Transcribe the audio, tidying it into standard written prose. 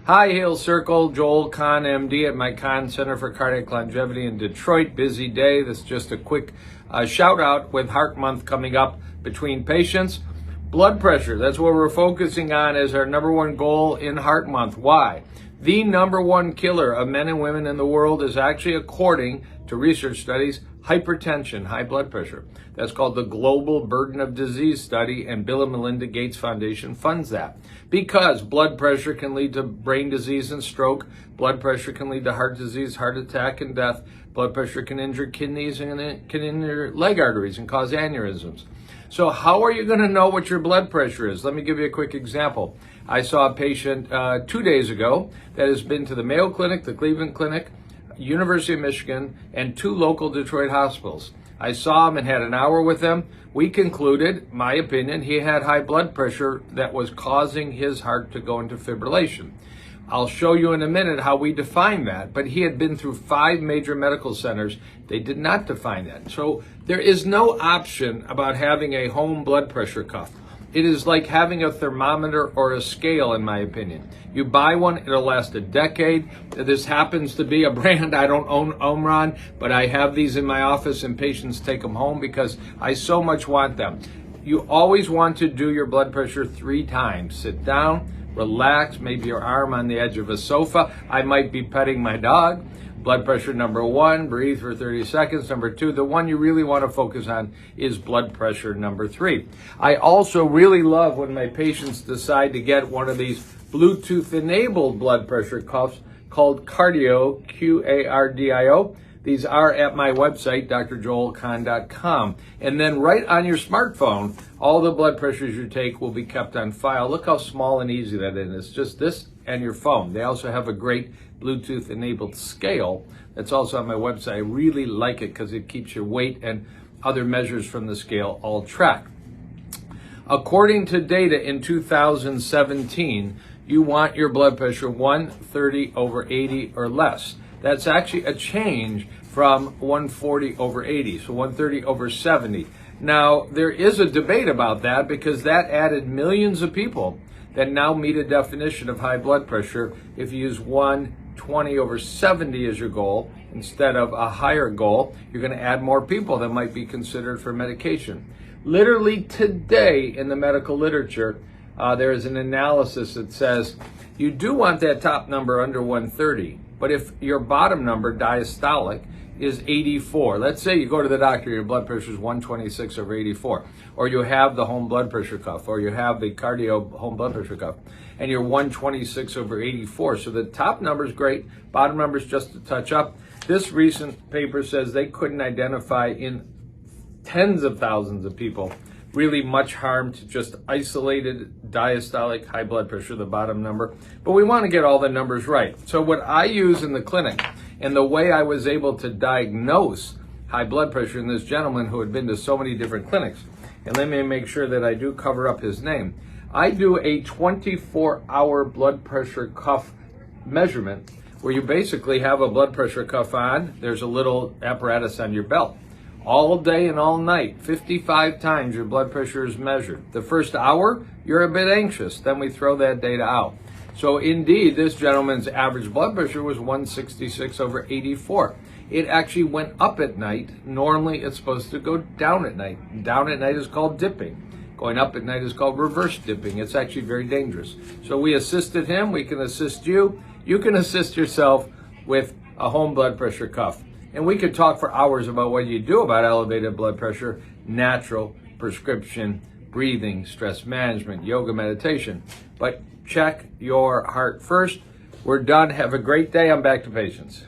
High Heel Circle, Joel Kahn, MD at my Kahn Center for Cardiac Longevity in Detroit. Busy day. This is just a quick shout out with Heart Month coming up between patients. Blood pressure, that's what we're focusing on as our number one goal in Heart Month. Why? The number one killer of men and women in the world is actually, according to research studies, hypertension, high blood pressure. That's called the Global Burden of Disease Study, and Bill and Melinda Gates Foundation funds that. Because blood pressure can lead to brain disease and stroke, blood pressure can lead to heart disease, heart attack, and death. Blood pressure can injure kidneys and it can injure leg arteries and cause aneurysms. So how are you going to know what your blood pressure is? Let me give you a quick example. I saw a patient 2 days ago that has been to the Mayo Clinic, the Cleveland Clinic, University of Michigan, and 2 local Detroit hospitals. I saw him and had an hour with him. We concluded, my opinion, he had high blood pressure that was causing his heart to go into fibrillation. I'll show you in a minute how we define that, but he had been through 5 major medical centers. They did not define that. So there is no option about having a home blood pressure cuff. It is like having a thermometer or a scale, in my opinion. You buy one, it'll last a decade. This happens to be a brand. I don't own Omron, but I have these in my office and patients take them home because I so much want them. You always want to do your blood pressure 3 times. Sit down, relax, maybe your arm on the edge of a sofa. I might be petting my dog. Blood pressure number 1, breathe for 30 seconds. Number 2, the one you really want to focus on is blood pressure number 3. I also really love when my patients decide to get one of these Bluetooth-enabled blood pressure cuffs called Qardio, Qardio. These are at my website, drjoelkahn.com. And then right on your smartphone, all the blood pressures you take will be kept on file. Look how small and easy that is. It's just this and your phone. They also have a great Bluetooth-enabled scale that's also on my website. I really like it because it keeps your weight and other measures from the scale all tracked. According to data in 2017, you want your blood pressure 130/80 or less. That's actually a change from 140/80, so 130/70. Now, there is a debate about that because that added millions of people that now meet a definition of high blood pressure. If you use 120/70 as your goal instead of a higher goal, you're going to add more people that might be considered for medication. Literally today in the medical literature, there is an analysis that says you do want that top number under 130, but if your bottom number, diastolic, is 84, let's say you go to the doctor, your blood pressure is 126/84, or you have the home blood pressure cuff, or you have the Qardio home blood pressure cuff, and you're 126/84. So the top number is great, bottom number is just a touch up. This recent paper says they couldn't identify in tens of thousands of people really much harm to just isolated diastolic high blood pressure, the bottom number. But we want to get all the numbers right. So what I use in the clinic and the way I was able to diagnose high blood pressure in this gentleman who had been to so many different clinics, and let me make sure that I do cover up his name. I do a 24-hour blood pressure cuff measurement where you basically have a blood pressure cuff on. There's a little apparatus on your belt. All day and all night, 55 times your blood pressure is measured. The first hour, you're a bit anxious. Then we throw that data out. So indeed, this gentleman's average blood pressure was 166/84. It actually went up at night. Normally, it's supposed to go down at night. Down at night is called dipping. Going up at night is called reverse dipping. It's actually very dangerous. So we assisted him. We can assist you. You can assist yourself with a home blood pressure cuff. And we could talk for hours about what you do about elevated blood pressure, natural, prescription, breathing, stress management, yoga, meditation. But check your heart first. We're done. Have a great day. I'm back to patients.